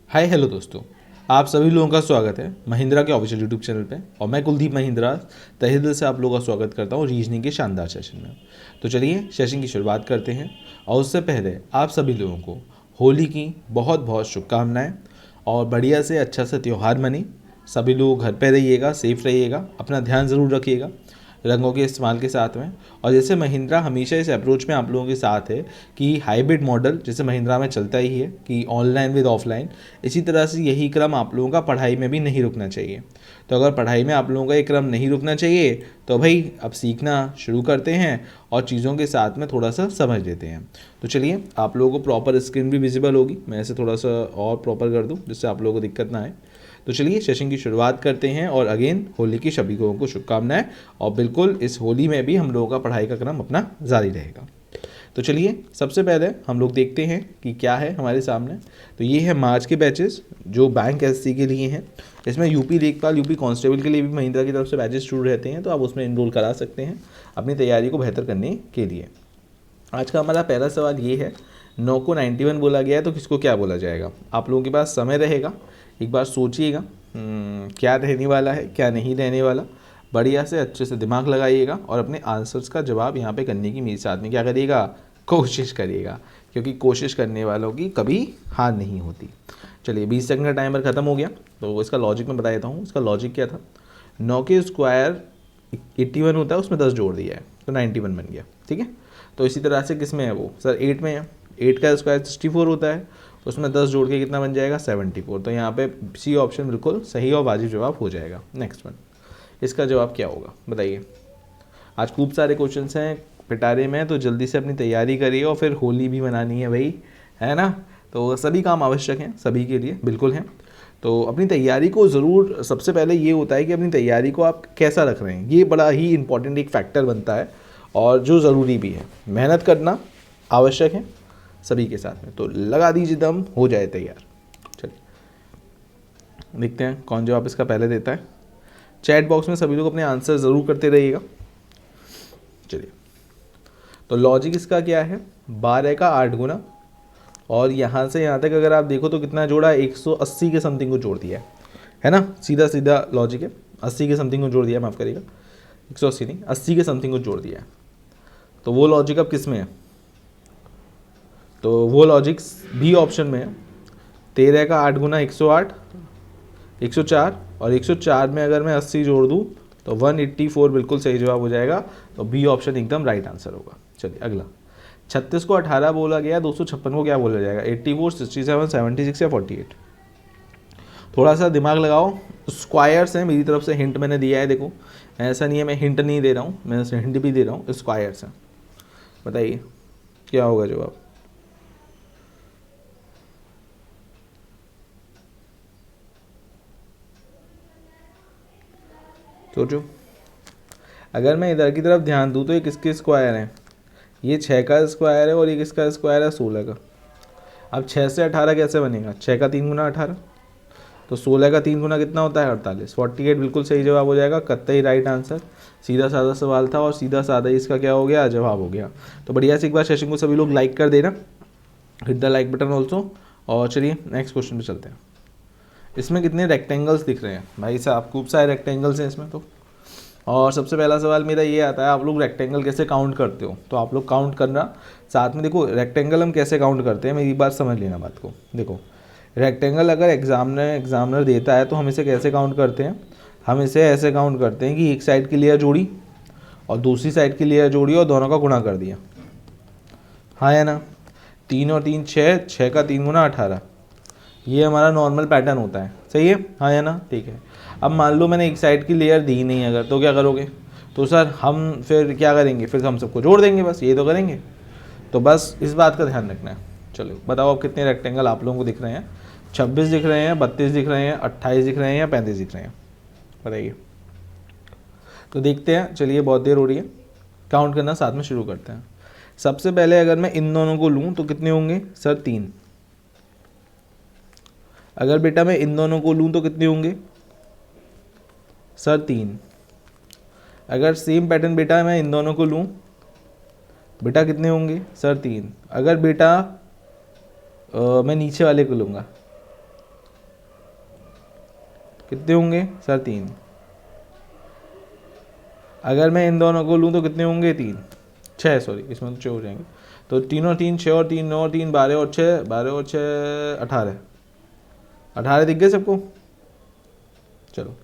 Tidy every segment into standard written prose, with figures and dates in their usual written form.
Hi hello दोस्तों, आप सभी लोगों का स्वागत है महिंद्रा के ऑफिशियल यूट्यूब चैनल पे। और मैं कुलदीप महिंद्रा तहे दिल से आप लोगों का स्वागत करता हूँ रीजनिंग के शानदार सेशन में। तो चलिए सेशन की शुरुआत करते हैं। और उससे पहले आप सभी लोगों को होली की बहुत बहुत शुभकामनाएं और बढ़िया से अच्छा सा त्यौहार मनी। सभी लोग घर पे रहिएगा, सेफ रहिएगा, अपना ध्यान ज़रूर रखिएगा रंगों के इस्तेमाल के साथ में। और जैसे महिंद्रा हमेशा इस अप्रोच में आप लोगों के साथ है कि हाइब्रिड मॉडल जैसे महिंद्रा में चलता ही है कि ऑनलाइन विद ऑफलाइन, इसी तरह से यही क्रम आप लोगों का पढ़ाई में भी नहीं रुकना चाहिए। तो अगर पढ़ाई में आप लोगों का ये क्रम नहीं रुकना चाहिए तो भाई अब सीखना शुरू करते हैं और चीज़ों के साथ में थोड़ा सा समझ लेते हैं। तो चलिए, आप लोगों को प्रॉपर स्क्रीन भी विजिबल होगी, मैं इसे थोड़ा सा और प्रॉपर कर दूँ जिससे आप लोगों को दिक्कत ना आए। तो चलिए सेशन की शुरुआत करते हैं। और अगेन होली की सभी लोगों को शुभकामनाएं। और बिल्कुल इस होली में भी हम लोगों का पढ़ाई का क्रम अपना जारी रहेगा। तो चलिए सबसे पहले हम लोग देखते हैं कि क्या है हमारे सामने। तो ये है मार्च के बैचेस जो बैंक एससी के लिए हैं। इसमें यूपी लेखपाल, यूपी कांस्टेबल के लिए भी महिंद्रा की तरफ से बैचेस शुरू रहते हैं, तो आप उसमें इनरोल करा सकते हैं अपनी तैयारी को बेहतर करने के लिए। आज का हमारा पहला सवाल ये है, 9 को 91 बोला गया है तो किसको क्या बोला जाएगा। आप लोगों के पास समय रहेगा, एक बार सोचिएगा क्या रहने वाला है क्या नहीं रहने वाला। बढ़िया से अच्छे से दिमाग लगाइएगा और अपने आंसर्स का जवाब यहाँ पे करने की मेरे साथ में क्या करिएगा, कोशिश करिएगा, क्योंकि कोशिश करने वालों की कभी हार नहीं होती। चलिए 20 सेकंड का टाइमर खत्म हो गया। तो इसका लॉजिक मैं बता देता हूँ। इसका लॉजिक क्या था, 9 के स्क्वायर 81 होता है, उसमें 10 जोड़ दिया है तो 91 बन गया। ठीक है, तो इसी तरह से किस में है वो सर, 8 में है। 8 का स्क्वायर 64 होता है, उसमें 10 जोड़ के कितना बन जाएगा, 74। तो यहाँ पे सी ऑप्शन बिल्कुल सही और वाजिब जवाब हो जाएगा। नेक्स्ट वन, इसका जवाब क्या होगा बताइए। आज खूब सारे क्वेश्चंस हैं पिटारे में, तो जल्दी से अपनी तैयारी करिए और फिर होली भी मनानी है भाई, है ना। तो सभी काम आवश्यक हैं, सभी के लिए बिल्कुल हैं। तो अपनी तैयारी को ज़रूर, सबसे पहले ये होता है कि अपनी तैयारी को आप कैसा रख रहे हैं, ये बड़ा ही इंपॉर्टेंट एक फैक्टर बनता है और जो ज़रूरी भी है। मेहनत करना आवश्यक है सभी के साथ में, तो लगा दीजिए दम, हो जाए तैयार। चलिए देखते हैं कौन जवाब इसका पहले देता है। चैट बॉक्स में सभी लोग अपने आंसर ज़रूर करते रहिएगा। चलिए, तो लॉजिक इसका क्या है, 12 का 8 गुना, और यहाँ से यहाँ तक अगर आप देखो तो कितना जोड़ा, 180 के समथिंग को जोड़ दिया है ना। सीधा सीधा लॉजिक है, 80 के समथिंग को जोड़ दिया, माफ़ करिएगा 180 नहीं, 80 के समथिंग को जोड़ दिया है। तो वो लॉजिक अब किस में है, तो वो लॉजिक बी ऑप्शन में है। 13 का 8 गुना 108, 104, और 104 में अगर मैं 80 जोड़ दूँ तो 184 बिल्कुल सही जवाब हो जाएगा। तो बी ऑप्शन एकदम राइट आंसर होगा। चलिए अगला, 36 को 18 बोला गया, 256 को क्या बोला जाएगा, 84, 67, 76 या 48। थोड़ा सा दिमाग लगाओ, स्क्वायर्स हैं, मेरी तरफ से हिंट मैंने दिया है, देखो ऐसा नहीं है मैं हिंट नहीं दे रहा हूँ, मैं हिंट भी दे रहा हूँ, स्क्वायर्स हैं। बताइए क्या होगा जवाब। सोचो, अगर मैं इधर की तरफ ध्यान दूँ तो ये किसके स्क्वायर हैं, ये 6 का स्क्वायर है और ये किसका स्क्वायर है, 16 का। अब 6 से 18 कैसे बनेगा, 6 का 3 गुना 18, तो 16 का 3 गुना कितना होता है, 48, 48 बिल्कुल सही जवाब हो जाएगा, कतई राइट आंसर। सीधा साधा सवाल था और सीधा साधा ही इसका क्या हो गया, जवाब हो गया। तो बढ़िया से एक बार सेशन को सभी लोग लाइक कर देना, hit the like button also. और चलिए नेक्स्ट क्वेश्चन पे चलते हैं। इसमें कितने रेक्टेंगल्स दिख रहे हैं भाई साहब, खूब सारे रेक्टेंगल्स हैं इसमें। तो और सबसे पहला सवाल मेरा ये आता है, आप लोग रेक्टेंगल कैसे काउंट करते हो। तो आप लोग काउंट करना साथ में, देखो रेक्टेंगल हम कैसे काउंट करते हैं, मेरी बात समझ लेना बात को। देखो रेक्टेंगल अगर एग्जामिनर देता है तो हम इसे कैसे काउंट करते हैं, हम इसे ऐसे काउंट करते हैं कि एक साइड की लेयर जोड़ी और दूसरी साइड की लेयर जोड़ी और दोनों का गुणा कर दिया, हाँ या ना। 3 और 3 6, 6 का 3 गुना 18, ये हमारा नॉर्मल पैटर्न होता है, सही है, हाँ या ना। ठीक है, अब मान लो मैंने एक साइड की लेयर दी नहीं अगर, तो क्या करोगे, तो सर हम फिर क्या करेंगे, फिर हम सबको जोड़ देंगे, बस ये तो करेंगे। तो बस इस बात का ध्यान रखना है। चलो बताओ अब कितने रेक्टेंगल आप लोगों को दिख रहे हैं, 26 दिख रहे हैं, 32 दिख रहे हैं, 28 दिख रहे हैं या 35 दिख रहे हैं, बताइए। तो देखते हैं, चलिए बहुत देर हो रही है, काउंट करना साथ में शुरू करते हैं। सबसे पहले अगर मैं इन दोनों को लूँ तो कितने होंगे सर, 3। अगर बेटा मैं इन दोनों को लूँ तो कितने होंगे सर, 3। अगर सेम पैटर्न बेटा मैं इन दोनों को लूँ बेटा कितने होंगे सर, 3। अगर बेटा मैं नीचे वाले को लूँगा कितने होंगे सर? 3। अगर मैं इन दोनों को लूँ तो कितने होंगे? 3, 6, सॉरी इसमें तो 6 हो जाएंगे। तो 3 और 3 6 और 3 9 और 3 12 और 6, 12 और 6 18। 18 दिख गए सबको? चलो,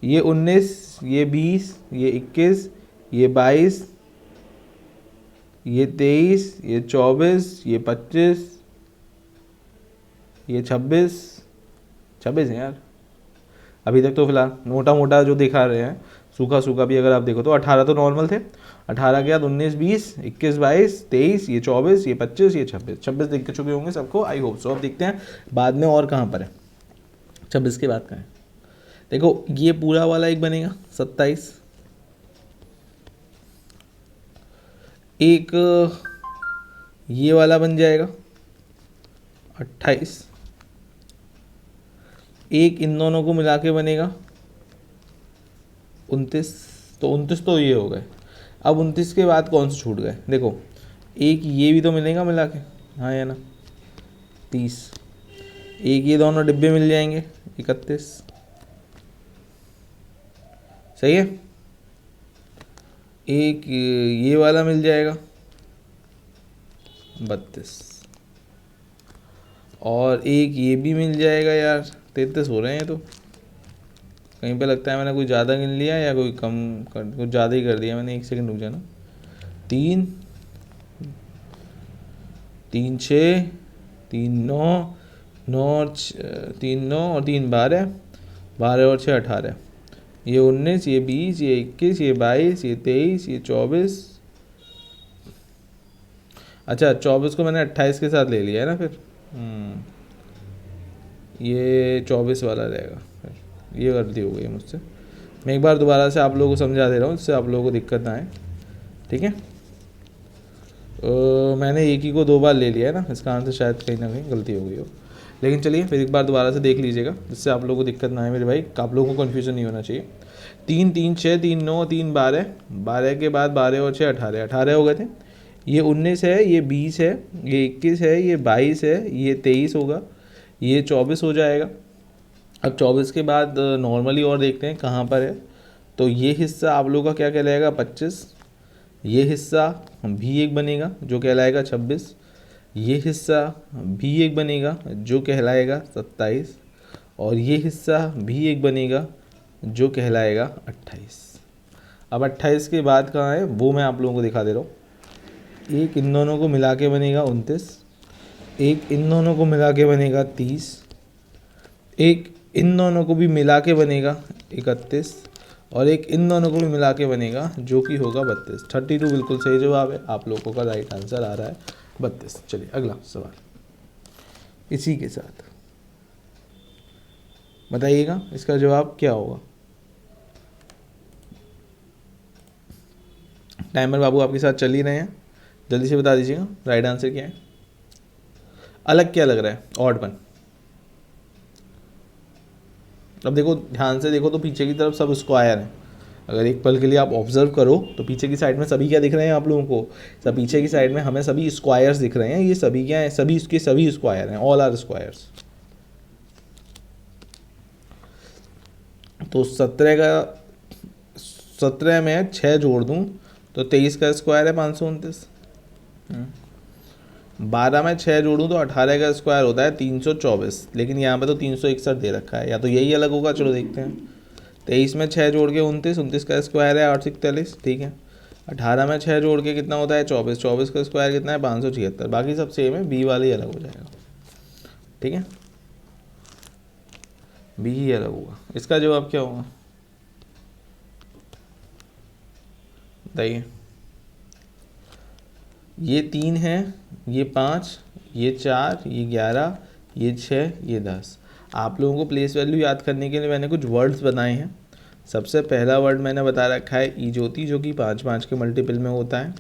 ये 19, ये 20, ये 21, ये 22, ये 23, ये 24, ये 25, ये 26। 26 है यार अभी तक तो फिलहाल, मोटा मोटा जो दिखा रहे हैं, सूखा सूखा भी अगर आप देखो तो 18 तो नॉर्मल थे। 18 के बाद 19 20 21 22 23, ये 24, ये 25, ये 26। 26 दिख चुके होंगे सबको, आई होप सो। अब देखते हैं बाद में और कहाँ पर है, 26 के बाद कहाँ है। देखो ये पूरा वाला एक बनेगा 27, एक ये वाला बन जाएगा 28, एक इन दोनों को मिला के बनेगा 29। तो 29 तो ये हो गए। अब 29 के बाद कौन से छूट गए? देखो एक ये भी तो मिलेगा मिला के, हाँ या ना? 30, एक ये दोनों डिब्बे मिल जाएंगे 31, सही है। एक ये वाला मिल जाएगा 32, और एक ये भी मिल जाएगा यार 33 हो रहे हैं। तो कहीं पे लगता है मैंने कोई ज़्यादा गिन लिया या कोई कम कर, कुछ ज़्यादा ही कर दिया मैंने। एक सेकंड रुक जाना। 3 3 6 3 9 9 और 3 9 और 3 12, 12 और 6 18, ये 19, ये 20, ये 21, ये 22, ये 23, ये 24। अच्छा 24 को मैंने 28 के साथ ले लिया है ना फिर। ये 24 वाला रहेगा फिर। ये गलती हो गई मुझसे। मैं एक बार दोबारा से आप लोगों को समझा दे रहा हूँ जिससे आप लोगों को दिक्कत ना आए, ठीक है। मैंने एक ही को 2 बार ले लिया है ना, इसका आंसर शायद कहीं ना कहीं गलती हो गई हो। लेकिन चलिए फिर एक बार दोबारा से देख लीजिएगा जिससे आप लोगों को दिक्कत ना आए मेरे भाई, आप लोगों को कन्फ्यूजन नहीं होना चाहिए। 3 3 6 3 9 3 12, 12 के बाद 12 और 6 18, 18 हो गए थे। ये 19 है, ये 20 है, ये 21 है, ये 22 है, ये 23 होगा, ये 24 हो जाएगा। अब 24 के बाद नॉर्मली और देखते हैं कहाँ पर है। तो ये हिस्सा आप लोगों का क्या कहलाएगा? 25। ये हिस्सा भी एक बनेगा जो कहलाएगा 26। ये हिस्सा भी एक बनेगा जो कहलाएगा 27, और ये हिस्सा भी एक बनेगा जो कहलाएगा 28। अब 28 के बाद कहाँ है वो मैं आप लोगों को दिखा दे रहा हूँ। एक इन दोनों को मिला के बनेगा 29, एक इन दोनों को मिला के बनेगा 30, एक इन दोनों को भी मिला के बनेगा 31, और एक इन दोनों को भी मिला के बनेगा जो कि होगा 32। 32 बिल्कुल सही जवाब है, आप लोगों का राइट आंसर आ रहा है 32। चलिए अगला सवाल इसी के साथ बताइएगा इसका जवाब क्या होगा। टाइमर बाबू आपके साथ चल ही रहे हैं, जल्दी से बता दीजिएगा राइट आंसर क्या है। अलग क्या लग रहा है? Odd one. अब देखो ध्यान से देखो तो पीछे की तरफ सब स्क्वायर हैं। अगर एक पल के लिए आप ऑब्जर्व करो तो पीछे की साइड में सभी क्या दिख रहे हैं आप लोगों को? सब पीछे की साइड में हमें सभी स्क्वायर्स दिख रहे हैं। ये सभी क्या हैं? सभी इसके सभी स्क्वायर हैं, ऑल आर स्क्वायर्स। तो 17 में 6 जोड़ दूं तो 23 का स्क्वायर है 529। 12 में 6 जोड़ूं तो 18 का स्क्वायर होता है 324, लेकिन यहाँ पे तो 361 दे रखा है, या तो यही अलग होगा। चलो देखते हैं। 23 में 6 जोड़ के 29, 29 का स्क्वायर है 841, ठीक है। 18 में 6 जोड़ के कितना होता है 24, 24 का स्क्वायर कितना है 576। बाकी सब सेम है, बी वाला ही अलग हो जाएगा, ठीक है। बी ही अलग होगा। इसका जवाब क्या होगा बताइए। ये 3 है, ये 5, ये 4, ये 11, ये 6, ये 10। आप लोगों को प्लेस वैल्यू याद करने के लिए मैंने कुछ वर्ड्स बनाए हैं। सबसे पहला वर्ड मैंने बता रखा है ई ज्योति, जो कि 5 5 के मल्टीपल में होता है,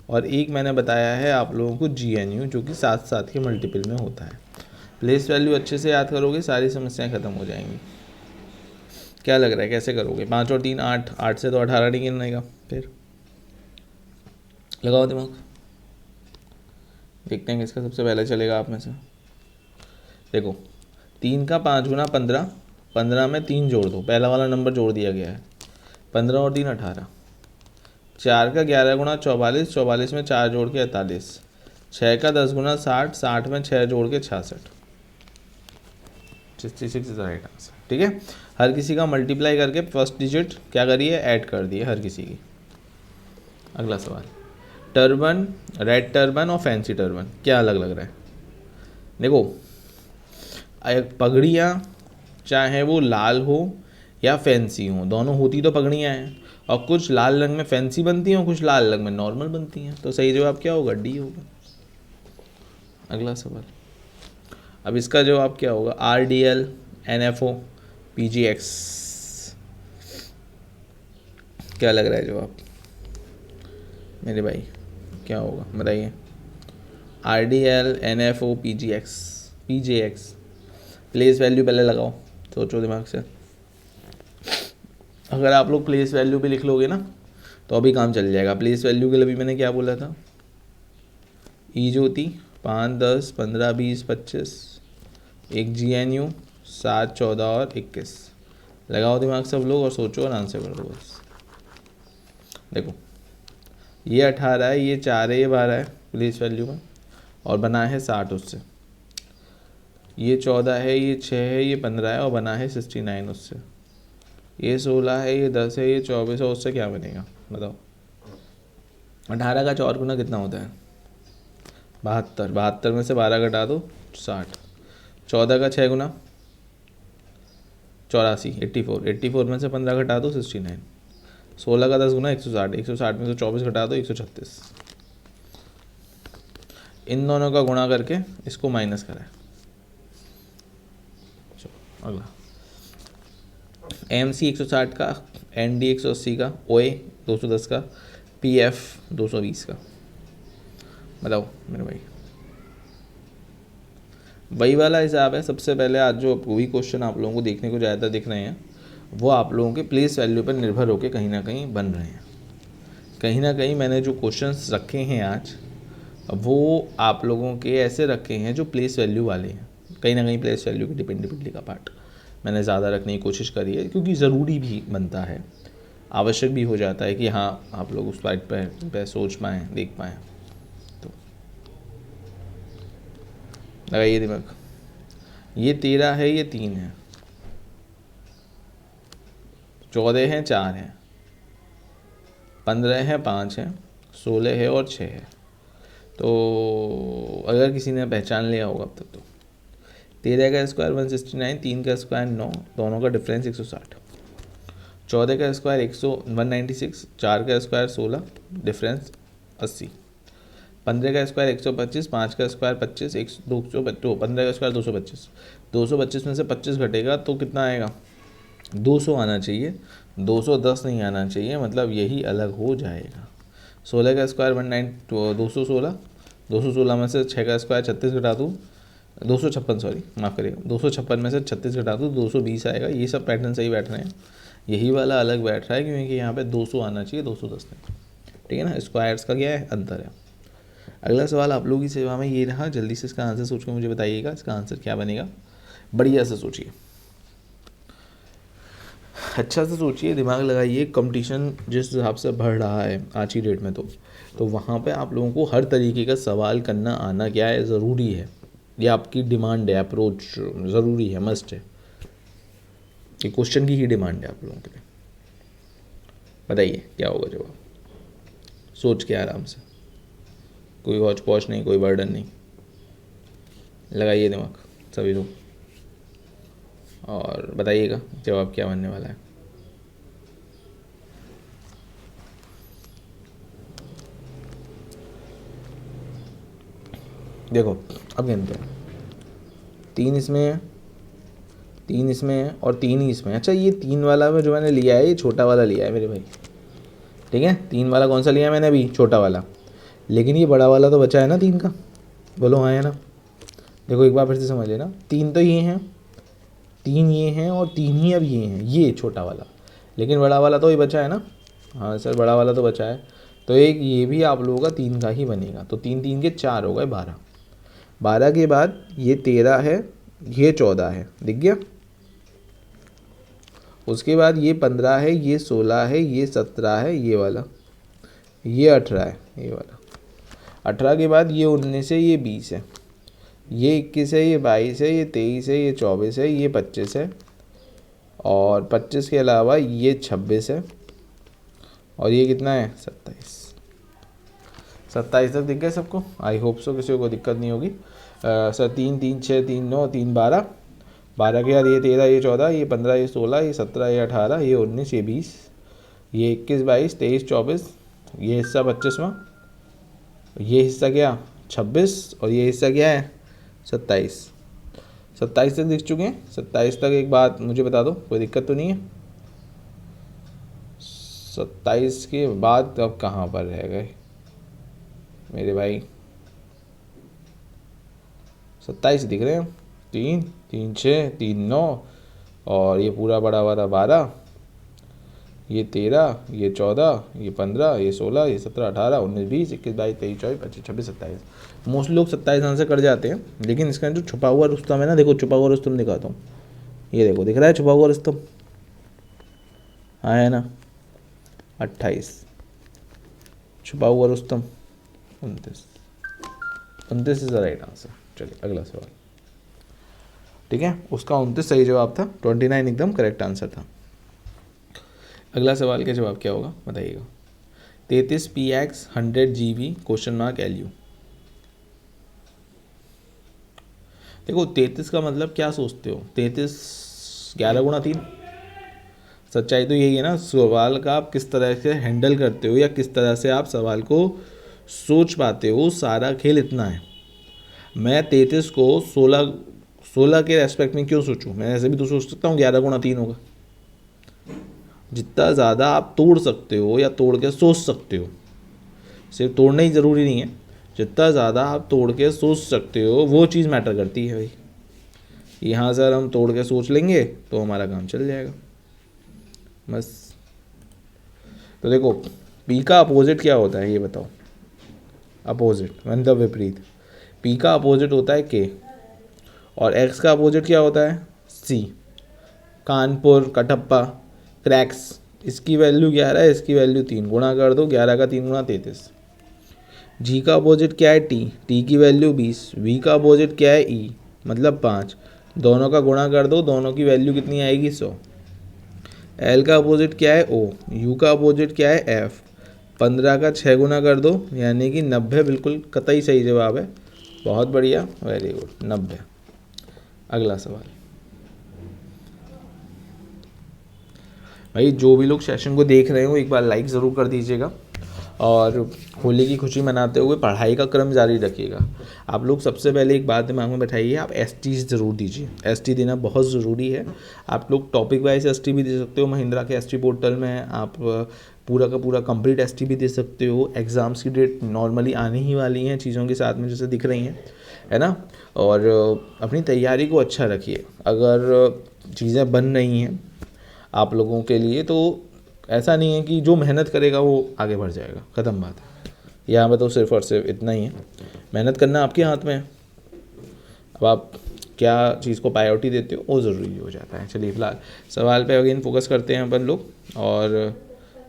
और एक मैंने बताया है आप लोगों को GNU, जो कि 7 7 के मल्टीपल में होता है। प्लेस वैल्यू अच्छे से याद करोगे सारी समस्याएं ख़त्म हो जाएंगी। क्या लग रहा है कैसे करोगे? 5 और 3 8, 8 से तो 18 नहीं गिनेगा। फिर लगाओ दिमाग, देखते हैं किसका सबसे पहले चलेगा आप में से। देखो 3 का 5 गुना 15, 15 में 3 जोड़ दो, पहला वाला नंबर जोड़ दिया गया है, 15 और 3 18, 4 का 11 गुणा 44, 44 में 4 जोड़ के 48, 6 का 10 गुणा 60, 60 में 6 जोड़ के 66, 66 इज राइट आंसर। ठीक है, हर किसी का मल्टीप्लाई करके फर्स्ट डिजिट क्या करिए, ऐड कर दिए हर किसी की। अगला सवाल, टर्बन, रेड टर्बन और फैंसी टर्बन क्या अलग लग रहा है? देखो, पगड़ियाँ चाहे वो लाल हो या फैंसी हो, दोनों होती तो पगड़ियाँ हैं, और कुछ लाल रंग में फैंसी बनती हैं और कुछ लाल रंग में नॉर्मल बनती हैं, तो सही जवाब क्या होगा, डी होगा। अगला सवाल, अब इसका जवाब क्या होगा, RDL, NFO, PGX, क्या लग रहा है जवाब मेरे भाई, क्या होगा बताइए? RDL, NFO, PJX, place value पहले लगाओ, सोचो दिमाग से। अगर आप लोग प्लेस वैल्यू भी लिख लोगे ना तो अभी काम चल जाएगा। प्लेस वैल्यू के लिए भी मैंने क्या बोला था, ई ज्योति 5, 10, 15, 20, 25, एक GNU 7, 14 और 21। लगाओ दिमाग सब लोग और सोचो और आंसर कर दो बस। देखो, ये 18 है, ये 4 है, ये 12 है प्लेस वैल्यू में, और बना है 60 उससे। ये 14 है, ये 6 है, ये 15 है, और बना है 69 उससे। ये 16 है, ये 10 है, ये 24 है, उससे क्या बनेगा बताओ? 18 का 4 गुना कितना होता है, 72, 72 में से 12 घटा दो 60, 14 का 6 गुना 84, 84, 84 में से 15 घटा दो 69, 16 का 10 गुना 160, 160 में से 24 घटा दो 136। इन दोनों का गुणा करके इसको माइनस करा है। चलो अगला, AMC 160 का, ND 180 का, OA 210 का, PF 220 का, बताओ मेरे भाई। वही वाला हिसाब है। सबसे पहले आज जो वही क्वेश्चन आप लोगों को देखने को ज़्यादा दिख रहे हैं वो आप लोगों के प्लेस वैल्यू पर निर्भर होकर कहीं ना कहीं बन रहे हैं। कहीं ना कहीं मैंने जो क्वेश्चंस रखे हैं आज वो आप लोगों के ऐसे रखे हैं जो प्लेस वैल्यू वाले हैं। कहीं ना कहीं प्लेस वैल्यू की डिपेंडेबिलिटी का पार्ट मैंने ज़्यादा रखने की कोशिश करी है, क्योंकि ज़रूरी भी बनता है, आवश्यक भी हो जाता है कि हाँ आप लोग उस बात पर सोच पाएँ, देख पाएँ। तो लगाइए दिमाग। ये 13 है, ये 3 है, 14 है, 4 है, 15 है, 5 है, 16 है और 6 है। तो अगर किसी ने पहचान लिया होगा अब तक तो 13 का स्क्वायर 169, 3 का स्क्वायर 9, दोनों का डिफरेंस 160, 14 का स्क्वायर 196, 4 का स्क्वायर 16, डिफरेंस 80, 15 का स्क्वायर 125, 5 का स्क्वायर 25, 15 का स्क्वायर 225, 225 में से 25 घटेगा तो कितना आएगा, 200 आना चाहिए, 210 नहीं आना चाहिए, मतलब यही अलग हो जाएगा। 16 का स्क्वायर 216, 216 में से 6 का स्क्वायर 36 घटा दूँ 256, सॉरी माफ़ करिएगा, 256 में से 36 घटा दूँ 220 आएगा। ये सब पैटर्न सही बैठ रहे हैं, यही वाला अलग बैठ रहा है क्योंकि यहाँ पे 200 आना चाहिए, 210 नहीं। ठीक है ना, स्क्वायर्स का क्या है, अंतर है। अगला सवाल आप लोगों की सेवा में ये रहा, जल्दी से इसका आंसर सोच के मुझे बताइएगा, इसका आंसर क्या बनेगा, बढ़िया से सोचिए, अच्छा से सोचिए, दिमाग लगाइए। कंपटीशन जिस हिसाब से बढ़ रहा है आज की डेट में तो वहाँ पे आप लोगों को हर तरीके का सवाल करना आना क्या है, ज़रूरी है। ये आपकी डिमांड है, अप्रोच ज़रूरी है, मस्ट है। ये क्वेश्चन की ही डिमांड है आप लोगों के लिए। बताइए क्या होगा जवाब, सोच के आराम से, कोई हौच पौच नहीं, कोई बर्डन नहीं, लगाइए दिमाग सभी लोग और बताइएगा जवाब क्या बनने वाला है। देखो अब गिनते हैं, 3 इसमें है, 3 इसमें है और 3 ही इसमें। अच्छा, ये 3 वाला में जो मैंने लिया है ये छोटा वाला लिया है मेरे भाई, ठीक है। 3 वाला कौन सा लिया है मैंने अभी, छोटा वाला, लेकिन ये बड़ा वाला तो बचा है ना 3 का, बोलो हाँ है ना। देखो एक बार फिर से समझ लेना, 3 तो ये हैं, 3 ये हैं और 3 ही अब ये हैं, ये छोटा वाला, लेकिन बड़ा वाला तो ये बचा है ना। हाँ सर, बड़ा वाला तो बचा है, तो एक ये भी आप लोगों का 3 का ही बनेगा। तो 3 3 के 4 हो गए 12, 12 के बाद ये 13 है, ये 14 है, दिख गया। उसके बाद ये 15 है, ये 16 है, ये 17 है, ये वाला, ये 18 है, ये वाला 18 के बाद ये 19 है, ये 20 है, ये 21 है, ये 22 है, ये 23 है, ये 24 है, ये 25 है, और 25 के अलावा ये 26 है, और ये कितना है 27। 27 तक दिख गए सबको? आई होप सो, किसी को दिक्कत नहीं होगी। सर 3 3 6 3 9 3 12, 12 के बाद ये 13, ये 14, ये 15, ये 16, ये 17, ये 18, ये 19, ये 20, ये 21 22 23 24, ये हिस्सा 25वां, ये हिस्सा क्या 26, और ये हिस्सा क्या है 27। 27 तक दिख चुके हैं। 27 तक एक बात मुझे बता दो, कोई दिक्कत तो नहीं है? 27 के बाद अब कहाँ पर रह गए मेरे भाई? 27 दिख रहे हैं। 3 3 6 3 9, और ये पूरा बड़ा वाला 12, ये 13, ये 14, ये 15, ये 16, ये 17 18 19 20 21 22 23 24 25 26 27। मोस्ट लोग 27 आंसर कर जाते हैं, लेकिन इसका जो छुपा हुआ रुस्तम है ना, देखो छुपा हुआ रुस्तम दिखाता हूँ। ये देखो, दिख रहा है छुपा हुआ रुस्तम? हाँ है ना, 28। छुपा हुआ Rustam 29। 29 is the right answer. चलिए अगला सवाल। ठीक है, उसका 29 सही जवाब था, 29 एकदम करेक्ट आंसर था। अगला सवाल का जवाब क्या होगा बताइएगा। 33 PX 100 GB question mark LU। देखो 33 का मतलब क्या सोचते हो? 33 11 गुणा 3। सच्चाई तो यही है ना, सवाल का आप किस तरह से हैंडल करते हो या किस तरह से आप सवाल को सोच पाते हो, सारा खेल इतना है। मैं 33 को 16 के रेस्पेक्ट में क्यों सोचूं? मैं ऐसे भी तो सोच सकता हूँ 11 गुणा 3 होगा। जितना ज़्यादा आप तोड़ सकते हो या तोड़ के सोच सकते हो, सिर्फ तोड़ना ही ज़रूरी नहीं है, जितना ज़्यादा आप तोड़ के सोच सकते हो वो चीज़ मैटर करती है भाई। यहाँ से हम तोड़ के सोच लेंगे तो हमारा काम चल जाएगा बस। तो देखो पी का अपोजिट क्या होता है ये बताओ? अपोजिट मतलब विपरीत। पी का अपोजिट होता है के, और एक्स का अपोजिट क्या होता है? सी। कानपुर, कटप्पा, क्रैक्स, इसकी वैल्यू 11 है, इसकी वैल्यू 3, गुणा कर दो 11 का 3 गुणा 33। जी का अपोजिट क्या है? टी, टी की वैल्यू 20। वी का अपोजिट क्या है? ई मतलब 5, दोनों का गुणा कर दो, दोनों की वैल्यू कितनी आएगी? 100। एल का अपोजिट क्या है? ओ। यू का अपोजिट क्या है? एफ। 15 का 6 गुना कर दो यानी कि 90, बिल्कुल कतई सही जवाब है। बहुत बढ़िया, वेरी गुड, 90। अगला सवाल। भाई जो भी लोग सेशन को देख रहे हो एक बार लाइक ज़रूर कर दीजिएगा, और होली की खुशी मनाते हुए पढ़ाई का क्रम जारी रखिएगा। आप लोग सबसे पहले एक बात दिमाग में बैठाइए, आप ST ज़रूर दीजिए। ST देना बहुत ज़रूरी है। आप लोग टॉपिक वाइज ST भी दे सकते हो, महिंद्रा के ST पोर्टल में आप पूरा का पूरा कंप्लीट ST भी दे सकते हो। एग्ज़ाम्स की डेट नॉर्मली आने ही वाली हैं चीज़ों के साथ में जैसे दिख रही हैं, है ना। और अपनी तैयारी को अच्छा रखिए। अगर चीज़ें बन रही हैं आप लोगों के लिए तो ऐसा नहीं है कि जो मेहनत करेगा वो आगे बढ़ जाएगा, ख़त्म बात है। यहाँ पर तो सिर्फ और सिर्फ इतना ही है, मेहनत करना आपके हाथ में है। अब आप क्या चीज़ को प्रायोरिटी देते हो वो ज़रूरी हो जाता है। चलिए फिलहाल सवाल पे अगेन फोकस करते हैं अपन लोग, और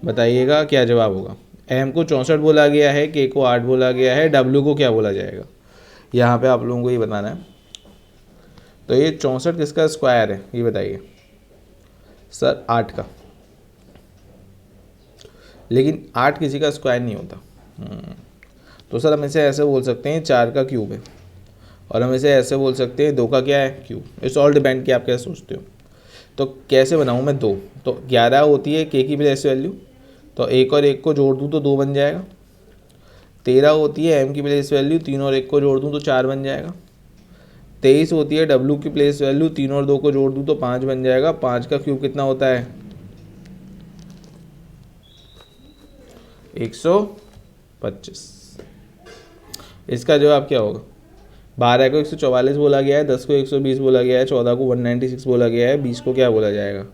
बताइएगा क्या जवाब होगा। एम को 64 बोला गया है, के को 8 बोला गया है, डब्ल्यू को क्या बोला जाएगा? यहाँ पर आप लोगों को ये बताना है। तो ये 64 किसका स्क्वायर है ये बताइए? सर 8 का, लेकिन 8 किसी का स्क्वायर नहीं होता। तो सर हम इसे ऐसे बोल सकते हैं 4 का क्यूब है, और हम इसे ऐसे बोल सकते हैं 2 का क्या है? क्यूब। इट्स ऑल डिपेंड कि आप कैसे सोचते हो। तो कैसे बनाऊँ मैं 2? तो 11 होती है के की प्लेस वैल्यू, तो 1 और 1 को जोड़ दूँ तो 2 बन जाएगा। 13 होती है एम की प्लेस वैल्यू, 3 और 1 को जोड़ दूँ तो 4 बन जाएगा। 23 होती है डब्ल्यू की प्लेस वैल्यू, 3 और 2 को जोड़ दूँ तो 5 बन जाएगा। 5 का क्यूब कितना होता है? 125। इसका जवाब क्या होगा? 12 को 144 बोला गया है, 10 को 120 बोला गया है, 14 को 196 बोला गया है, 20 को क्या बोला जाएगा?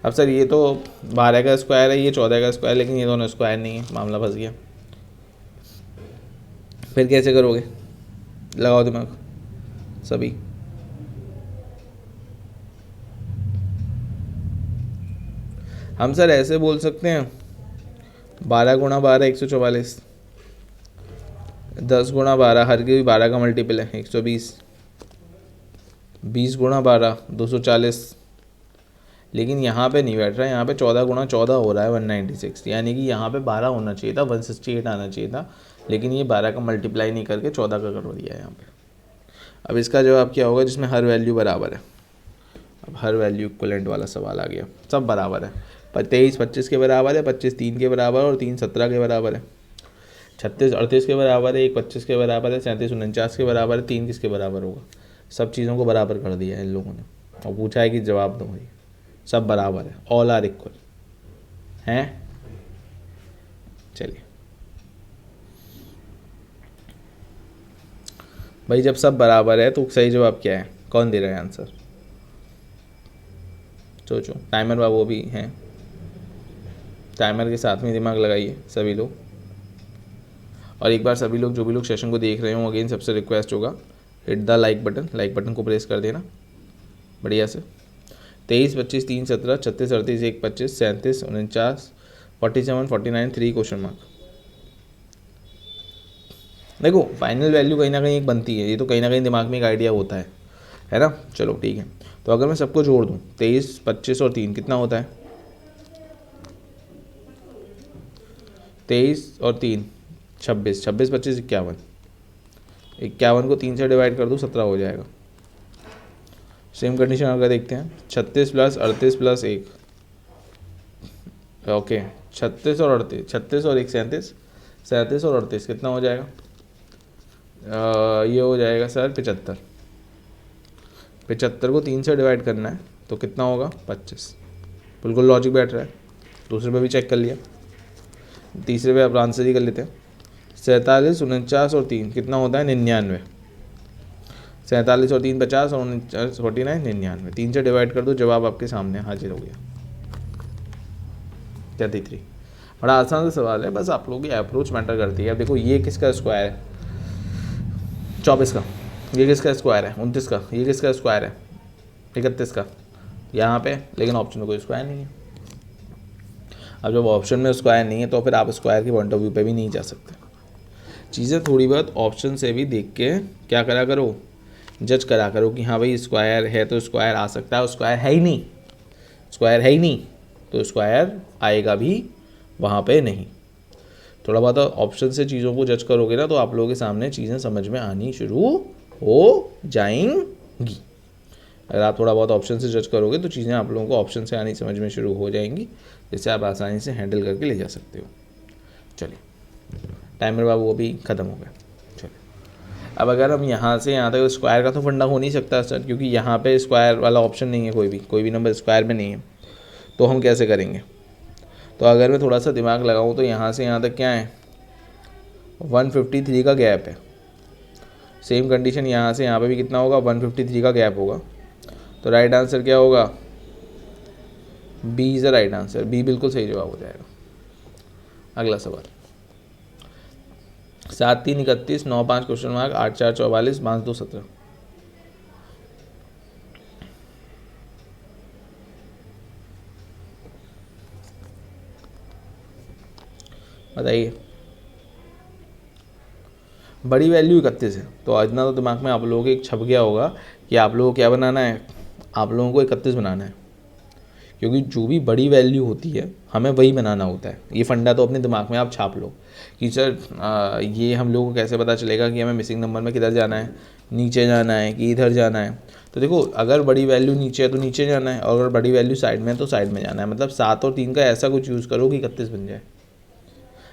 अब सर ये तो 12 का स्क्वायर है, ये 14 का स्क्वायर, लेकिन ये दोनों स्क्वायर नहीं है, मामला फंस गया। फिर कैसे करोगे? लगाओ दिमाग सभी। हम सर ऐसे बोल सकते हैं 12 गुणा 12 144, 10 गुणा 12 हर की 12 का मल्टीपल है 120, 20 गुणा 12 240, लेकिन यहाँ पे नहीं बैठ रहा है, यहाँ पे 14 गुणा 14 हो रहा है 196, यानी कि यहाँ पे 12 होना चाहिए था, 168 आना चाहिए था, लेकिन ये 12 का मल्टीप्लाई नहीं करके 14 का कर दिया है यहाँ पे। अब इसका जवाब क्या होगा जिसमें हर वैल्यू बराबर है। अब हर वैल्यू इक्वलेंट वाला सवाल आ गया, सब बराबर है, 23 25 के बराबर है, 25 3 के बराबर और 3 17 के बराबर है, 36 38 के बराबर है, 1 25 के बराबर है, 37 49 के बराबर है, 3 किसके बराबर होगा। सब चीज़ों को बराबर कर दिया है इन लोगों ने और पूछा है कि जवाब दो भाई, सब बराबर है, ऑल आर इक्वल हैं। चलिए भाई, जब सब बराबर है तो सही जवाब क्या है, कौन दे रहा है आंसर, सोचो। टाइमर बाबू भी हैं, टाइमर के साथ में दिमाग लगाइए सभी लोग। और एक बार सभी लोग जो भी लोग सेशन को देख रहे हो, अगेन सबसे रिक्वेस्ट होगा, हिट द लाइक बटन को प्रेस कर देना बढ़िया से। 23 25 3 17 36 38 1 25 37 49 47 49 3 क्वेश्चन मार्क। देखो फाइनल वैल्यू कहीं ना कहीं एक बनती है, ये तो कहीं ना कहीं दिमाग में एक आइडिया होता है ना। चलो ठीक है, तो अगर मैं सबको जोड़ दूँ 23 25 और 3 कितना होता है, 23 और 3 26, 26 25 51, 51 को 3 से डिवाइड कर दूँ 17 हो जाएगा। सेम कंडीशन अगर देखते हैं 36 प्लस 38 प्लस 1, ओके 36 और 38, 36 और 1 37, 37 और 38 कितना हो जाएगा, ये हो जाएगा सर 75, 75 को 3 से डिवाइड करना है तो कितना होगा 25। बिल्कुल लॉजिक बैठ रहा है। दूसरे पे भी चेक कर लिया, तीसरे पे आप आंसर ही कर लेते हैं। 47 49 और 3 कितना होता है 99, 47 और 3 50 और 49 49 99, 3 से डिवाइड कर दो, जवाब आपके सामने हाजिर हो गया 33। बड़ा आसान सा सवाल है, बस आप लोगों की अप्रोच मैटर करती है। अब देखो ये किसका स्क्वायर है 24 का, ये किसका स्क्वायर है 29 का, ये किसका स्क्वायर है 31 का, यहाँ पे लेकिन ऑप्शन में कोई स्क्वायर नहीं है। अब जब ऑप्शन में स्क्वायर नहीं है तो फिर आप स्क्वायर के पॉइंट ऑफ व्यू पे भी नहीं जा सकते। चीज़ें थोड़ी बहुत ऑप्शन से भी देख के क्या करा करो, जज करा करो कि हाँ भाई स्क्वायर है तो स्क्वायर आ सकता है, स्क्वायर है ही नहीं, स्क्वायर है ही नहीं तो स्क्वायर आएगा भी वहाँ पे नहीं। थोड़ा बहुत ऑप्शन से चीज़ों को जज करोगे ना तो आप लोगों के सामने चीज़ें समझ में आनी शुरू हो जाएंगी। अगर आप थोड़ा बहुत ऑप्शन से जज करोगे तो चीज़ें आप लोगों को ऑप्शन से आनी समझ में शुरू हो जाएंगी, जिससे आप आसानी से हैंडल करके ले जा सकते हो। चलिए टाइमर बाबू वो भी ख़त्म हो गया। चलिए अब अगर हम यहाँ से यहाँ तक स्क्वायर का तो फंडा हो नहीं सकता सर, क्योंकि यहाँ पे स्क्वायर वाला ऑप्शन नहीं है, कोई भी नंबर स्क्वायर में नहीं है, तो हम कैसे करेंगे। तो अगर मैं थोड़ा सा दिमाग लगाऊँ तो यहाँ से यहाँ तक क्या है 153 का गैप है। सेम कंडीशन यहाँ से यहाँ पे भी कितना होगा 153 का गैप होगा। तो राइट आंसर क्या होगा, B is the right answer, B बिल्कुल सही जवाब हो जाएगा। अगला सवाल 7 3 31 9 5 क्वेश्चन मार्क 8 4 44 5 2 17। बताइए। बड़ी वैल्यू 31 है, तो इतना तो दिमाग में आप लोगों के एक छप गया होगा कि आप लोगों को क्या बनाना है, आप लोगों को 31 बनाना है, क्योंकि जो भी बड़ी वैल्यू होती है हमें वही बनाना होता है। ये फंडा तो अपने दिमाग में आप छाप लो कि सर ये हम लोगों को कैसे पता चलेगा कि हमें मिसिंग नंबर में किधर जाना है, नीचे जाना है कि इधर जाना है। तो देखो अगर बड़ी वैल्यू नीचे है तो नीचे जाना है, और अगर बड़ी वैल्यू साइड में है तो साइड में जाना है। मतलब 7 और 3 का ऐसा कुछ यूज़ करो कि 31 बन जाए।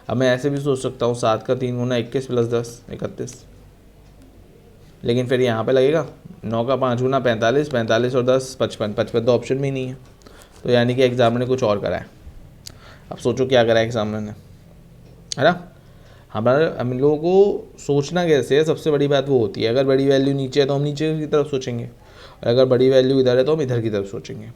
अब मैं ऐसे भी सोच सकता हूँ 7 का 3 गुना 21 प्लस 10 31, लेकिन फिर यहाँ पे लगेगा 9 का 5 गुना 45, 45 और 10 55, 55 तो ऑप्शन में नहीं है। तो यानी कि एग्जामिनर ने कुछ और करा है। अब सोचो क्या करा है एग्जामिनर ने, है ना। हम लोगों को सोचना कैसे है, सबसे बड़ी बात वो होती है। अगर बड़ी वैल्यू नीचे है तो हम नीचे की तरफ सोचेंगे, और अगर बड़ी वैल्यू इधर है तो हम इधर की तरफ सोचेंगे।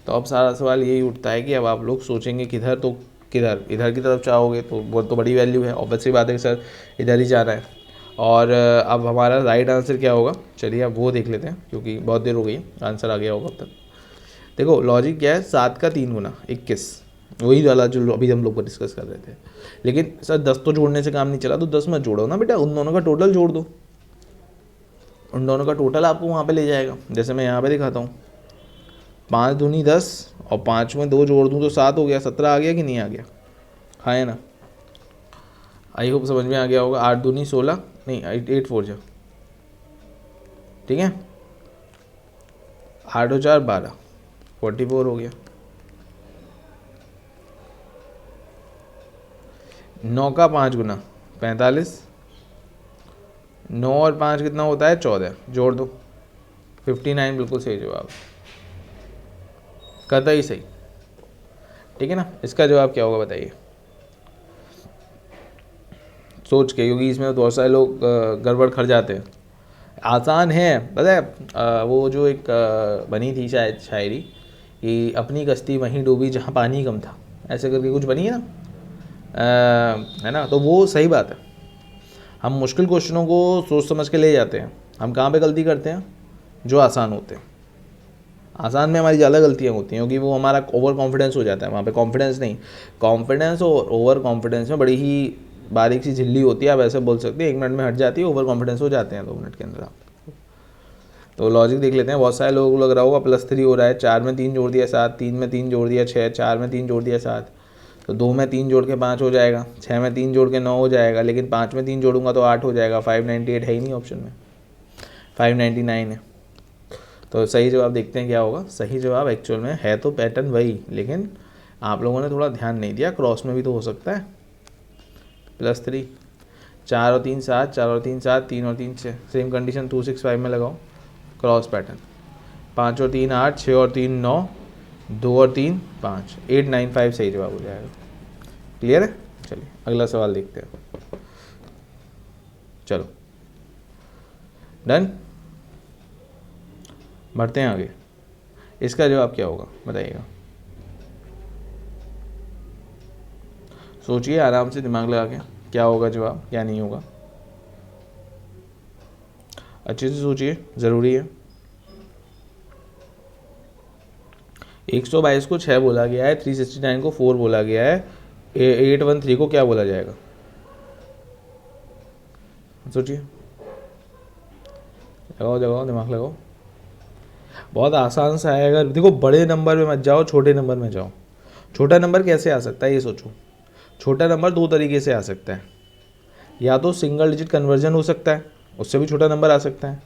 तो अब सारा सवाल यही उठता है कि अब आप लोग सोचेंगे किधर, तो किधर, इधर की तरफ चाहोगे तो वो तो बड़ी वैल्यू है, ऑब्वियसली बात है कि सर इधर ही जाना है। और अब हमारा राइट आंसर क्या होगा, चलिए अब वो देख लेते हैं, क्योंकि बहुत देर हो गई, आंसर आ गया होगा अब तक। देखो लॉजिक क्या है, 7 का 3 गुना 21, वही वाला जो अभी हम लोग डिस्कस कर रहे थे। लेकिन सर 10 तो जोड़ने से काम नहीं चला, तो 10 मत जोड़ो ना बेटा, उन दोनों का टोटल जोड़ दो, उन दोनों का टोटल आपको वहाँ पे ले जाएगा। जैसे मैं यहाँ पे दिखाता हूँ, 5 दूनी 10 और 5 में 2 जोड़ दूँ तो 7 हो गया, 17 आ गया कि नहीं आ गया, हाँ है ना। आई होप समझ में आ गया होगा। 8 दूनी 16, नहीं 8 4 जा, ठीक है, 8 और 4 12, 44 हो गया। 9 का 5 गुना 45, 9 और 5 कितना होता है 14, जोड़ दो 59, बिल्कुल सही जवाब, कतई सही, ठीक है ना। इसका जवाब क्या होगा बताइए सोच के, क्योंकि इसमें तो बहुत सारे लोग गड़बड़ कर जाते हैं। आसान है, पता है वो जो एक बनी थी शायद शायरी कि अपनी कश्ती वहीं डूबी जहाँ पानी कम था, ऐसे करके कुछ बनी है ना, है ना। तो वो सही बात है, हम मुश्किल क्वेश्चनों को सोच समझ के ले जाते हैं। हम कहाँ पे गलती करते हैं, जो आसान होते हैं। आसान में हमारी ज़्यादा गलतियाँ होती हैं क्योंकि वो हमारा ओवर कॉन्फिडेंस हो जाता है। वहाँ पे कॉन्फिडेंस नहीं, कॉन्फिडेंस और ओवर कॉन्फिडेंस में बड़ी ही बारीक सी झिल्ली होती है, आप ऐसे बोल सकते हैं। 1 मिनट में हट जाती है, ओवर कॉन्फिडेंस हो जाते हैं 2 मिनट के अंदर आप। तो लॉजिक देख लेते हैं। बहुत सारे लोगों को लग रहा होगा +3 हो रहा है, 4 में 3 जोड़ दिया 7, 3 में 3 जोड़ दिया 6, 4 में 3 जोड़ दिया 7, तो 2 में 3 जोड़ के 5 हो जाएगा, 6 में 3 जोड़ के 9 हो जाएगा, लेकिन 5 में 3 जोड़ूंगा तो 8 हो जाएगा। 598 है ही नहीं ऑप्शन में, 599 है। तो सही जवाब देखते हैं क्या होगा। सही जवाब एक्चुअल में है तो पैटर्न वही, लेकिन आप लोगों ने थोड़ा ध्यान नहीं दिया। क्रॉस में भी तो हो सकता है, +3, 4 और 3 7, 4 और 3 7, 3 और 3 6, सेम कंडीशन 2 6 5 में लगाओ, क्रॉस पैटर्न। 5 और 3 8, 6 और 3 9, 2 और 3 5, 895 सही जवाब हो जाएगा। क्लियर है। चलिए अगला सवाल देखते हैं। चलो डन, बढ़ते हैं आगे। इसका जवाब क्या होगा बताइएगा, सोचिए आराम से, दिमाग लगा के, क्या होगा जवाब, क्या नहीं होगा, अच्छे से सोचिए, ज़रूरी है। 122 को 6 बोला गया है, 369 को 4 बोला गया है, 813 को क्या बोला जाएगा, सोचिए, लगाओ लगाओ दिमाग लगाओ। बहुत आसान सा है। अगर देखो बड़े नंबर में मत जाओ, छोटे नंबर में जाओ। छोटा नंबर कैसे आ सकता है ये सोचो। छोटा नंबर 2 तरीके से आ सकता है, या तो सिंगल डिजिट कन्वर्जन हो सकता है, उससे भी छोटा नंबर आ सकता है,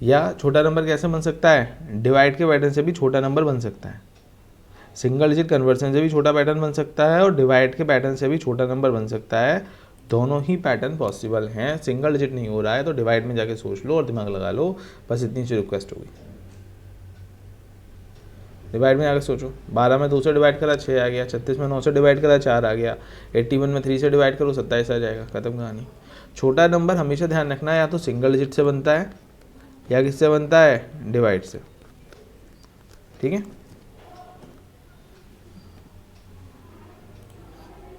या छोटा नंबर कैसे बन सकता है, डिवाइड के पैटर्न से भी छोटा नंबर बन सकता है। सिंगल डिजिट कन्वर्जन से भी छोटा पैटर्न बन सकता है और डिवाइड के पैटर्न से भी छोटा नंबर बन सकता है। दोनों ही पैटर्न पॉसिबल हैं। सिंगल डिजिट नहीं हो रहा है तो डिवाइड में जाके सोच लो और दिमाग लगा लो, बस इतनी सी रिक्वेस्ट होगी। डिवाइड में आगे सोचो, 12 में 2 से डिवाइड करा 6 आ गया, 36 में 9 से डिवाइड करा 4 आ गया, 81 में 3 से डिवाइड करो 27 आ जाएगा, खत्म कहानी। छोटा नंबर हमेशा ध्यान रखना है, या तो सिंगल डिजिट से बनता है या किससे बनता है, डिवाइड से, ठीक है।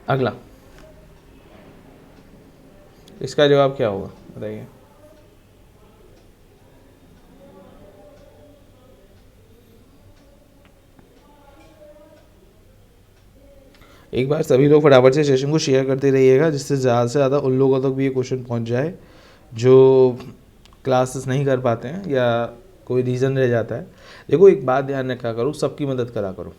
अगला, इसका जवाब क्या होगा बताइए। एक बार सभी लोग फटाफट से सेशन को शेयर करते रहिएगा, जिससे ज़्यादा से ज़्यादा उन लोगों तक भी ये क्वेश्चन पहुंच जाए जो क्लासेस नहीं कर पाते हैं या कोई रीज़न रह जाता है। देखो एक बात ध्यान रखा करो, सबकी मदद करा करो।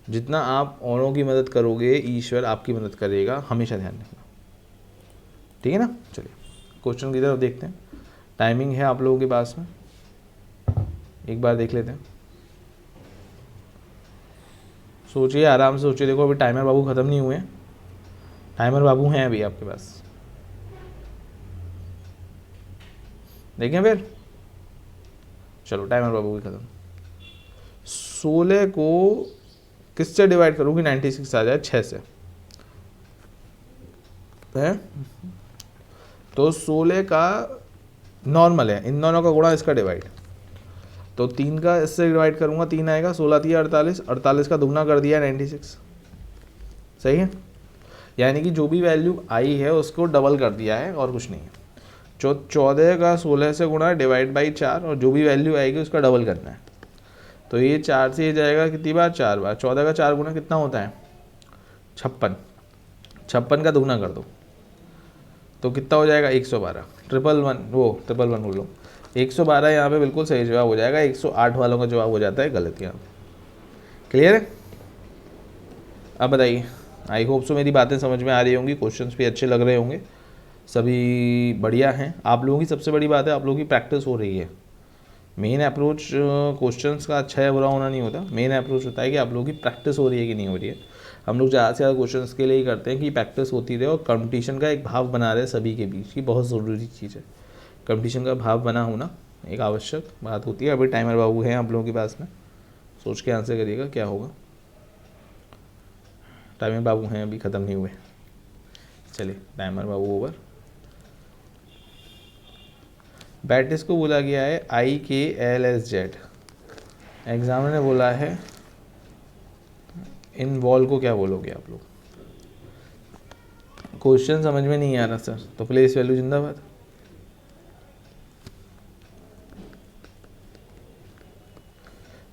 जितना आप औरों की मदद करोगे, ईश्वर आपकी मदद करेगा, हमेशा ध्यान रखना, ठीक है ना। चलिए क्वेश्चन की तरफ देखते हैं। टाइमिंग है आप लोगों के पास में, एक बार देख लेते हैं। सोचिए आराम से सोचिए। देखो अभी टाइमर बाबू ख़त्म नहीं हुए, टाइमर बाबू हैं अभी आपके पास, देखें फिर। चलो टाइमर बाबू भी ख़त्म। 16 को किससे डिवाइड करूँगी 96 आ जाए 6 से, है तो 16 का नॉर्मल है, इन दोनों का गुणा इसका डिवाइड, तो 3 का इससे डिवाइड करूँगा 3 आएगा, 16 3 48, 48 का दुगना कर दिया 96, सही है। यानी कि जो भी वैल्यू आई है उसको डबल कर दिया है और कुछ नहीं है। 14 का 16 से गुणा डिवाइड बाई 4, और जो भी वैल्यू आएगी उसका डबल करना है। तो ये 4 से ये जाएगा कितनी बार, 4 बार। 14 का 4 गुना कितना होता है, 56। 56 का दुगना कर दो तो कितना हो जाएगा, 112। 111 बोल लो, 112 यहाँ पे बिल्कुल सही जवाब हो जाएगा। 108 वालों का जवाब हो जाता है गलत यहाँ। क्लियर है? अब बताइए, आई होप सो मेरी बातें समझ में आ रही होंगी, क्वेश्चंस भी अच्छे लग रहे होंगे, सभी बढ़िया हैं। आप लोगों की सबसे बड़ी बात है, आप लोगों की प्रैक्टिस हो रही है। मेन अप्रोच क्वेश्चंस का अच्छा या बुरा होना नहीं होता, मेन अप्रोच होता है कि आप लोगों की प्रैक्टिस हो रही है कि नहीं हो रही है। हम लोग ज़्यादा से ज़्यादा क्वेश्चंस के लिए ही करते हैं कि प्रैक्टिस होती रहे, और कंपटीशन का एक भाव बना रहे सभी के बीच की, बहुत ज़रूरी चीज़ है। कंपटीशन का भाव बना होना एक आवश्यक बात होती है। अभी टाइमर बाबू हैं आप लोगों के पास में, सोच के आंसर करिएगा क्या होगा। टाइमर बाबू हैं, अभी ख़त्म नहीं हुए। चलिए, टाइमर बाबू ओवर। बैटिस को बोला गया है IKLSZ। एग्जामिनर ने बोला है इन वॉल को क्या बोलोगे आप लोग? क्वेश्चन समझ में नहीं आ रहा सर, तो प्लेस वैल्यू जिंदाबाद।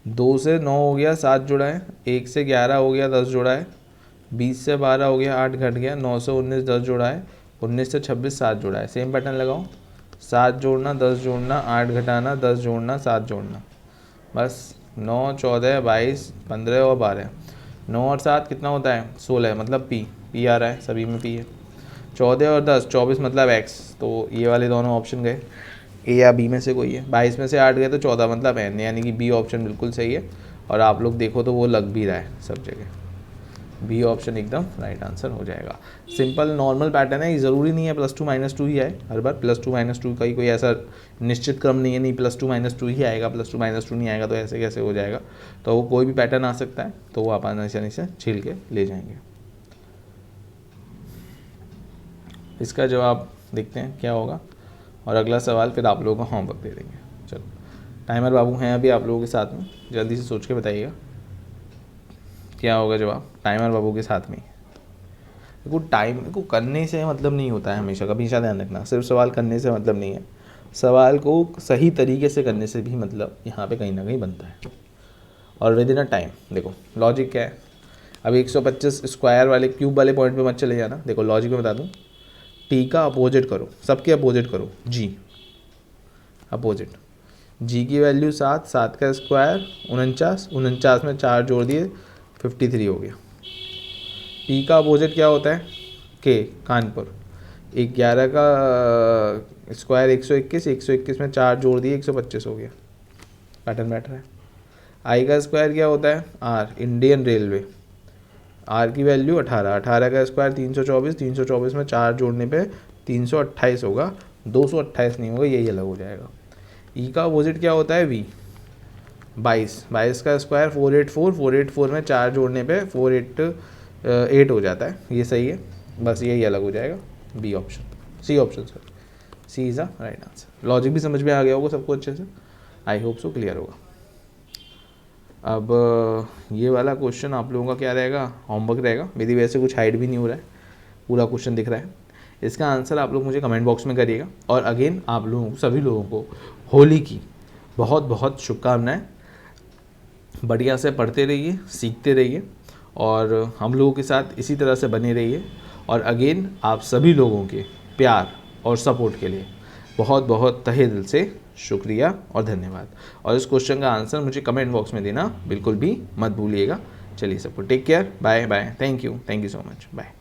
दो से 9 हो गया, 7 जुड़ा है। 1 से 11 हो गया, 10 जुड़ा है। 20 से 12 हो गया, 8 घट गया। 9 से 19, 10 जुड़ा है। 19 से 26, 7 जुड़ा है। सेम पैटर्न लगाओ, 7 जोड़ना, 10 जोड़ना, 8 घटाना, 10 जोड़ना, 7 जोड़ना, बस 9, 14, 22, 15 और 12। 9 और 7 कितना होता है, 16, मतलब पी आ रहा है, सभी में पी है। 14 और 10, 24 मतलब एक्स, तो ये वाले दोनों ऑप्शन गए, ए या बी में से कोई है। 22 में से 8 गए तो 14 मतलब एन, यानी कि बी ऑप्शन बिल्कुल सही है। और आप लोग देखो तो वो लग भी रहा है सब जगह, बी ऑप्शन एकदम राइट आंसर हो जाएगा। सिंपल नॉर्मल पैटर्न है, ज़रूरी नहीं है +2 -2 ही आए हर बार। +2 -2 का ही कोई ऐसा निश्चित क्रम नहीं है, नहीं +2 -2 ही आएगा, +2 -2 नहीं आएगा तो ऐसे कैसे हो जाएगा। तो वो कोई भी पैटर्न आ सकता है, तो वो आप आसानी से छील के ले जाएंगे। इसका जवाब देखते हैं क्या होगा, और अगला सवाल फिर आप लोगों को होमवर्क दे देंगे। चलो, टाइमर बाबू हैं अभी आप लोगों के साथ में, जल्दी से सोच के बताइएगा क्या होगा जवाब टाइमर बाबू के साथ में। देखो, टाइम को करने से मतलब नहीं होता है, हमेशा ध्यान रखना। सिर्फ सवाल करने से मतलब नहीं है, सवाल को सही तरीके से करने से भी मतलब यहाँ पे कहीं ना कहीं बनता है। और विद इन अ टाइम, देखो लॉजिक क्या है। अभी 125 स्क्वायर वाले क्यूब वाले पॉइंट पे मत चले जाना। देखो लॉजिक में बता दूँ, टी का अपोजिट करो, सबके अपोजिट करो, जी अपोजिट। जी की वैल्यू 7, 7 का स्क्वायर 49, 49 में 4 जोड़ दिए 53 हो गया। पी का अपोजिट क्या होता है, के कानपुर। 11 का स्क्वायर 121, 121 में 4 जोड़ दिए 125 हो गया। पैटर्न बैठ रहा है। आई का स्क्वायर क्या होता है, आर, इंडियन रेलवे। आर की वैल्यू 18, 18 का स्क्वायर 324, 324 में 4 जोड़ने पे 328 होगा, 228 नहीं होगा, यही अलग हो जाएगा। ई का अपोजिट क्या होता है, वी। 22, 22 का स्क्वायर 484, 484 में 4 जोड़ने पे 488 हो जाता है, ये सही है, बस यही अलग हो जाएगा। B option, C option sir, C is a right answer. Logic भी समझ में आ गया होगा सबको अच्छे से, आई होप सो क्लियर होगा। अब ये वाला क्वेश्चन आप लोगों का क्या रहेगा, होमवर्क रहेगा। मेरी वजह से कुछ हाइड भी नहीं हो रहा है, पूरा क्वेश्चन दिख रहा है। इसका आंसर आप लोग मुझे कमेंट बॉक्स में करिएगा। और अगेन आप लोगों को, सभी लोगों को होली की बहुत बहुत शुभकामनाएं। बढ़िया से पढ़ते रहिए, सीखते रहिए, और हम लोगों के साथ इसी तरह से बने रहिए। और अगेन आप सभी लोगों के प्यार और सपोर्ट के लिए बहुत बहुत तहे दिल से शुक्रिया और धन्यवाद। और इस क्वेश्चन का आंसर मुझे कमेंट बॉक्स में देना बिल्कुल भी मत भूलिएगा। चलिए सबको take care, bye bye, thank you so much, bye.